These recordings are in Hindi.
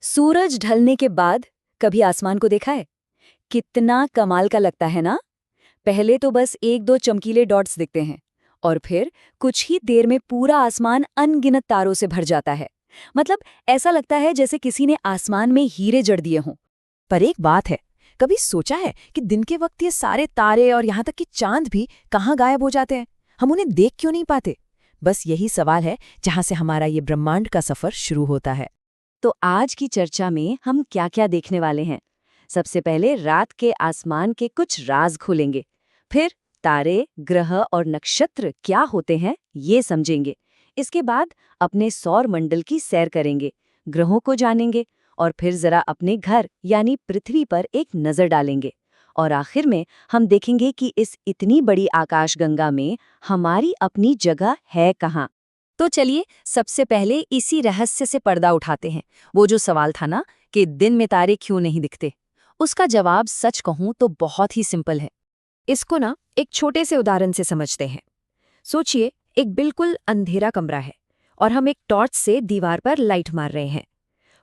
सूरज ढलने के बाद कभी आसमान को देखा है? कितना कमाल का लगता है ना। पहले तो बस एक दो चमकीले डॉट्स दिखते हैं और फिर कुछ ही देर में पूरा आसमान अनगिनत तारों से भर जाता है। मतलब ऐसा लगता है जैसे किसी ने आसमान में हीरे जड़ दिए हों। पर एक बात है, कभी सोचा है कि दिन के वक्त ये सारे तारे और यहाँ तक कि चांद भी कहाँ गायब हो जाते हैं? हम उन्हें देख क्यों नहीं पाते? बस यही सवाल है जहाँ से हमारा ये ब्रह्मांड का सफर शुरू होता है। तो आज की चर्चा में हम क्या-क्या देखने वाले हैं? सबसे पहले रात के आसमान के कुछ राज खोलेंगे। फिर तारे, ग्रह और नक्षत्र क्या होते हैं, ये समझेंगे। इसके बाद अपने सौर मंडल की सैर करेंगे, ग्रहों को जानेंगे और फिर जरा अपने घर यानी पृथ्वी पर एक नजर डालेंगे। और आखिर में हम देखेंगे कि इस इतनी बड़ी आकाशगंगा में हमारी अपनी जगह है कहाँ। तो चलिए सबसे पहले इसी रहस्य से पर्दा उठाते हैं। वो जो सवाल था ना कि दिन में तारे क्यों नहीं दिखते, उसका जवाब सच कहूं तो बहुत ही सिंपल है। इसको ना एक छोटे से उदाहरण से समझते हैं। सोचिए, एक बिल्कुल अंधेरा कमरा है और हम एक टॉर्च से दीवार पर लाइट मार रहे हैं।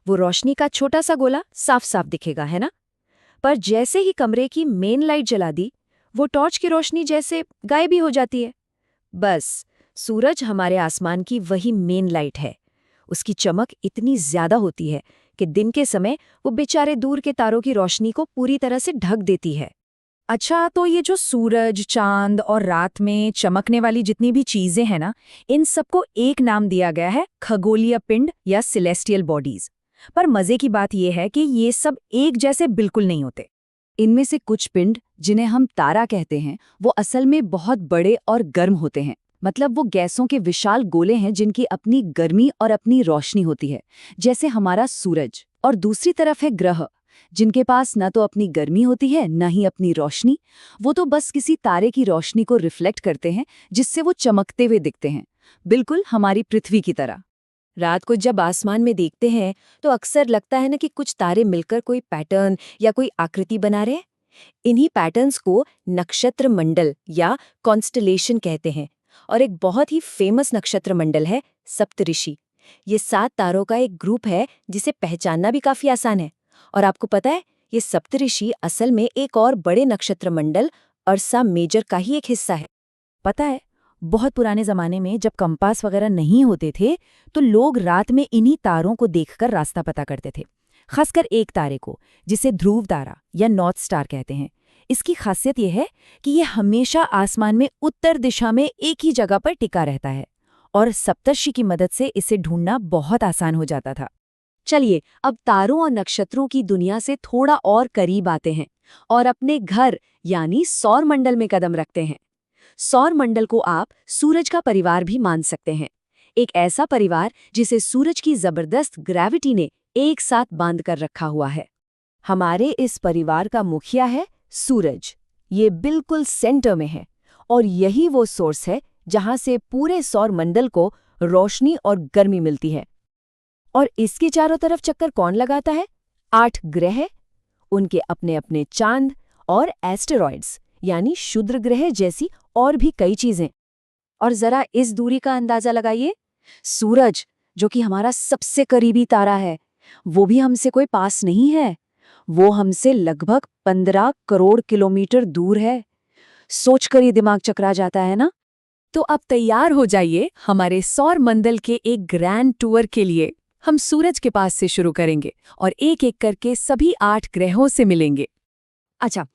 वो रोशनी का छोटा सा गोला साफ साफ दिखेगा, है ना? पर जैसे ही कमरे की मेन लाइट जला दी, वो टॉर्च की रोशनी जैसे गायब ही हो जाती है। बस, सूरज हमारे आसमान की वही मेन लाइट है। उसकी चमक इतनी ज्यादा होती है कि दिन के समय वो बेचारे दूर के तारों की रोशनी को पूरी तरह से ढक देती है। अच्छा, तो ये जो सूरज, चांद और रात में चमकने वाली जितनी भी चीजें हैं ना, इन सबको एक नाम दिया गया है खगोलीय पिंड या सिलेस्टियल बॉडीज। पर मजे की बात यह है कि ये सब एक जैसे बिल्कुल नहीं होते। इनमें से कुछ पिंड जिन्हें हम तारा कहते हैं, वो असल में बहुत बड़े और गर्म होते हैं। मतलब वो गैसों के विशाल गोले हैं जिनकी अपनी गर्मी और अपनी रोशनी होती है, जैसे हमारा सूरज। और दूसरी तरफ है ग्रह, जिनके पास न तो अपनी गर्मी होती है न ही अपनी रोशनी। वो तो बस किसी तारे की रोशनी को रिफ्लेक्ट करते हैं, जिससे वो चमकते हुए दिखते हैं, बिल्कुल हमारी पृथ्वी की तरह। रात को जब आसमान में देखते हैं तो अक्सर लगता है ना कि कुछ तारे मिलकर कोई पैटर्न या कोई आकृति बना रहे हैं। इन्हीं पैटर्न्स को नक्षत्र मंडल या कॉन्स्टलेशन कहते हैं। और एक बहुत ही फेमस नक्षत्र मंडल है सप्तऋषि। ये 7 तारों का एक ग्रुप है जिसे पहचानना भी काफी आसान है। और आपको पता है, ये सप्तऋषि असल में एक और बड़े नक्षत्र मंडल अर्सा मेजर का ही एक हिस्सा है। पता है, बहुत पुराने जमाने में जब कंपास वगैरह नहीं होते थे तो लोग रात में इन्हीं तारों को देखकर रास्ता पता करते थे। खासकर एक तारे को, जिसे ध्रुव तारा या नॉर्थ स्टार कहते हैं। इसकी खासियत यह है कि ये हमेशा आसमान में उत्तर दिशा में एक ही जगह पर टिका रहता है और सप्तर्षि की मदद से इसे ढूंढना बहुत आसान हो जाता था। चलिए अब तारों और नक्षत्रों की दुनिया से थोड़ा और करीब आते हैं और अपने घर यानी सौर मंडल में कदम रखते हैं। सौर मंडल को आप सूरज का परिवार भी मान सकते हैं। एक ऐसा परिवार जिसे सूरज की जबरदस्त ग्रेविटी ने एक साथ बांध कर रखा हुआ है। हमारे इस परिवार का मुखिया है सूरज। ये बिल्कुल सेंटर में है और यही वो सोर्स है जहां से पूरे सौर मंडल को रोशनी और गर्मी मिलती है। और इसके चारों तरफ चक्कर कौन लगाता है? 8 ग्रह, उनके अपने अपने चांद और एस्टेरॉइड्स यानी क्षुद्र ग्रह जैसी और भी कई चीजें। और जरा इस दूरी का अंदाजा लगाइए। सूरज, जो कि हमारा सबसे करीबी तारा है, वो भी हमसे कोई पास नहीं है। वो हमसे लगभग 15 करोड़ किलोमीटर दूर है। सोचकर ही दिमाग चकरा जाता है ना। तो अब तैयार हो जाइए हमारे सौर मंडल के एक ग्रैंड टूर के लिए। हम सूरज के पास से शुरू करेंगे और एक एक करके सभी 8 ग्रहों से मिलेंगे। अच्छा,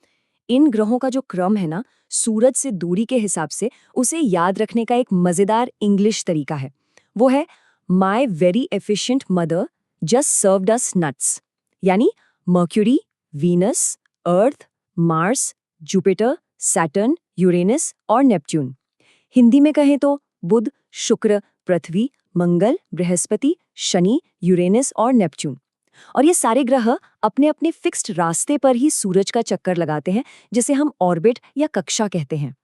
इन ग्रहों का जो क्रम है ना, सूरज से दूरी के हिसाब से उसे याद रखने का एक मजेदार इंग्लिश तरीका है। वो है my very efficient mother just served us nuts. यानी मर्क्यूरी, वीनस, अर्थ, मार्स, जुपिटर, सैटर्न, यूरेनस और नेपच्यून। हिंदी में कहें तो बुध, शुक्र, पृथ्वी, मंगल, बृहस्पति, शनि, यूरेनस और नेपच्यून। और ये सारे ग्रह अपने अपने फिक्स्ड रास्ते पर ही सूरज का चक्कर लगाते हैं, जिसे हम ऑर्बिट या कक्षा कहते हैं।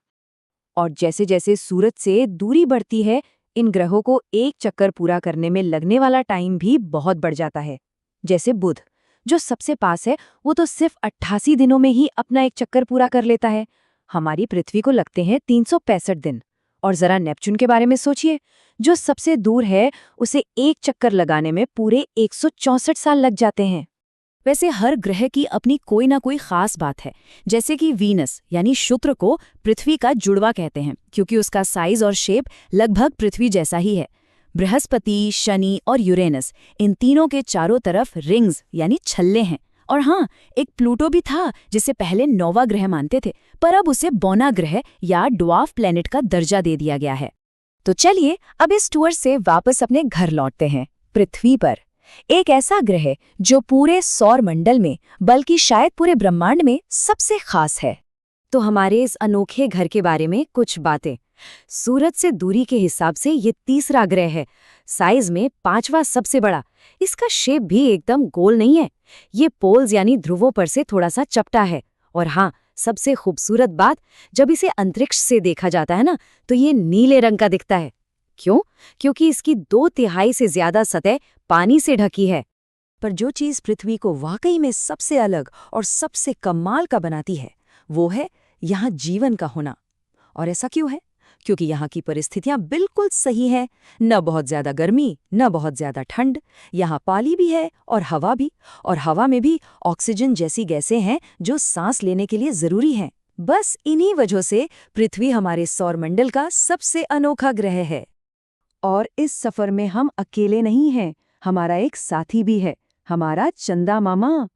और जैसे जैसे सूरज से दूरी बढ़ती है, इन ग्रहों को एक चक्कर पूरा करने में लगने वाला टाइम भी बहुत बढ़ जाता है। जैसे बुध, जो सबसे पास है, वो तो सिर्फ 88 दिनों में ही अपना एक चक्कर पूरा कर लेता है। हमारी पृथ्वी को लगते हैं 365 दिन। और जरा नेपच्यून के बारे में सोचिए, जो सबसे दूर है उसे एक चक्कर लगाने में पूरे 164 साल लग जाते हैं। वैसे हर ग्रह की अपनी कोई ना कोई खास बात है। जैसे कि वीनस यानी शुक्र को पृथ्वी का जुड़वा कहते हैं, क्योंकि उसका साइज और शेप लगभग पृथ्वी जैसा ही है। बृहस्पति, शनि और यूरेनस, इन तीनों के चारों तरफ रिंग्स यानी छल्ले हैं। और हाँ, एक प्लूटो भी था, जिसे पहले नौवा ग्रह मानते थे, पर अब उसे बौना ग्रह या ड्वार्फ प्लैनेट का दर्जा दे दिया गया है। तो चलिए अब इस टूर से वापस अपने घर लौटते हैं, पृथ्वी पर। एक ऐसा ग्रह जो पूरे सौर मंडल में, बल्कि शायद पूरे ब्रह्मांड में सबसे खास है। तो हमारे इस अनोखे घर के बारे में कुछ बातें। सूरज से दूरी के हिसाब से ये तीसरा ग्रह है, साइज में 5वां सबसे बड़ा। इसका शेप भी एकदम गोल नहीं है, ये पोल्स यानी ध्रुवों पर से थोड़ा सा चपटा है। और हाँ, सबसे खूबसूरत बात, जब इसे अंतरिक्ष से देखा जाता है ना, तो ये नीले रंग का दिखता है। क्यों? क्योंकि इसकी 2/3 से ज्यादा सतह पानी से ढकी है। पर जो चीज पृथ्वी को वाकई में सबसे अलग और सबसे कमाल का बनाती है, वो है यहाँ जीवन का होना। और ऐसा क्यों है? क्योंकि यहाँ की परिस्थितियां बिल्कुल सही हैं। न बहुत ज्यादा गर्मी, न बहुत ज्यादा ठंड। यहाँ पानी भी है और हवा भी, और हवा में भी ऑक्सीजन जैसी गैसें हैं जो सांस लेने के लिए जरूरी हैं। बस इन्हीं वजह से पृथ्वी हमारे सौरमंडल का सबसे अनोखा ग्रह है। और इस सफर में हम अकेले नहीं हैं, हमारा एक साथी भी है, हमारा चंदा मामा।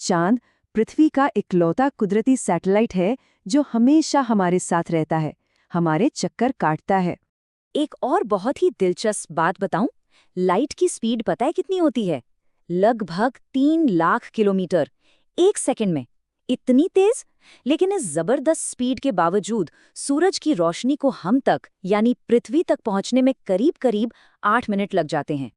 चांद पृथ्वी का इकलौता कुदरती सैटेलाइट है जो हमेशा हमारे साथ रहता है, हमारे चक्कर काटता है। एक और बहुत ही दिलचस्प बात बताऊं, लाइट की स्पीड पता है कितनी होती है? लगभग 3 लाख किलोमीटर 1 सेकंड में। इतनी तेज! लेकिन इस जबरदस्त स्पीड के बावजूद सूरज की रोशनी को हम तक यानी पृथ्वी तक पहुंचने में करीब करीब 8 मिनट लग जाते हैं।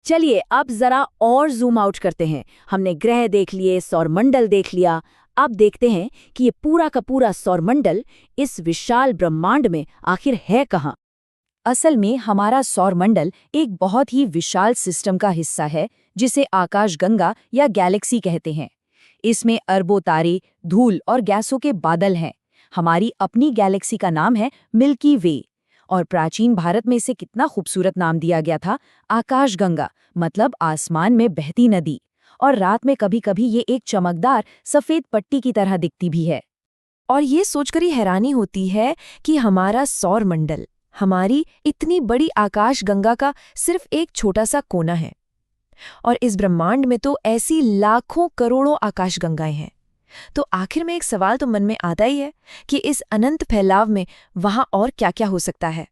चलिए अब जरा और जूम आउट करते हैं। हमने ग्रह देख लिए, सौरमंडल देख लिया। अब देखते हैं कि ये पूरा का पूरा सौरमंडल इस विशाल ब्रह्मांड में आखिर है कहाँ। असल में हमारा सौरमंडल एक बहुत ही विशाल सिस्टम का हिस्सा है, जिसे आकाशगंगा या गैलेक्सी कहते हैं। इसमें अरबों तारे, धूल और गैसों के बादल हैं। हमारी अपनी गैलेक्सी का नाम है मिल्की वे, और प्राचीन भारत में इसे कितना खूबसूरत नाम दिया गया था, आकाशगंगा, मतलब आसमान में बहती नदी। और रात में कभी कभी ये एक चमकदार सफेद पट्टी की तरह दिखती भी है। और ये सोचकर ही हैरानी होती है कि हमारा सौरमंडल, हमारी इतनी बड़ी आकाशगंगा का सिर्फ एक छोटा सा कोना है, और इस ब्रह्मांड में तो ऐसी लाखों करोड़ों आकाशगंगाएं हैं। तो आखिर में एक सवाल तो मन में आता ही है कि इस अनंत फैलाव में वहां और क्या क्या हो सकता है।